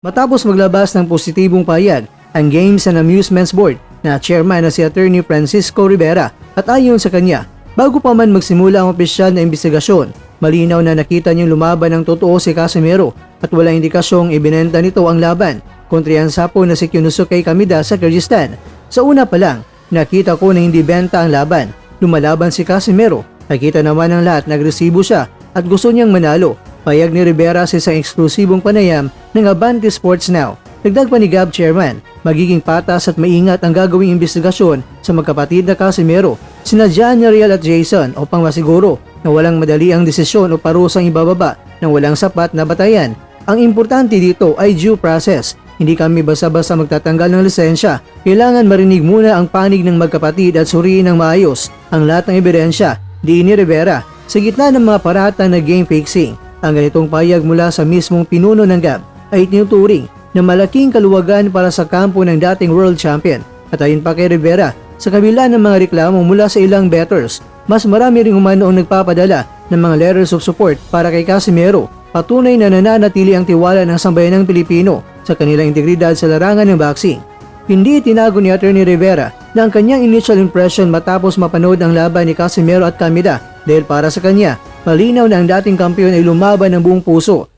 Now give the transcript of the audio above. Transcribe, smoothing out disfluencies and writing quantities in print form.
Matapos maglabas ng positibong pahayag ang Games and Amusements Board na chairman na si Attorney Francisco Rivera at ayon sa kanya, bago pa man magsimula ang opisyal na investigasyon, malinaw na nakita niyang lumaban ng totoo si Casimero at walang indikasyong ibinenta nito ang laban kontra ang sapo na si Yunosuke Kamida sa Kyrgyzstan. Sa una pa lang, nakita ko na hindi benta ang laban. Lumalaban si Casimero. Nakita naman ng lahat nagresibo siya at gusto niyang manalo. Payag ni Rivera sa isang eksklusibong panayam ng Abante Sports Now. Dagdag pa ni GAB Chairman, magiging patas at maingat ang gagawing investigasyon sa magkapatid na Casimero, sina Janiel at Jason upang masiguro na walang madali ang desisyon o parusang ibababa ng walang sapat na batayan. Ang importante dito ay due process. Hindi kami basta-basta magtatanggal ng lisensya. Kailangan marinig muna ang panig ng magkapatid at suriin ng maayos ang lahat ng ebidensya. Di ni Rivera, sa gitna ng mga paratang na game fixing, ang ganitong payag mula sa mismong pinuno ng GAB ay tinuturing na malaking kaluwagan para sa kampo ng dating world champion. At ayon pa kay Rivera, sa kabila ng mga reklamo mula sa ilang bettors, mas marami ring umano ang nagpapadala ng mga letters of support para kay Casimero. Patunay na nananatili ang tiwala ng sambayanang Pilipino sa kanilang integridad sa larangan ng boxing. Hindi tinago ni Attorney Rivera na ang kanyang initial impression matapos mapanood ang laban ni Casimero at Kamida dahil para sa kanya, malinaw na ang dating kampiyon ay lumaban ng buong puso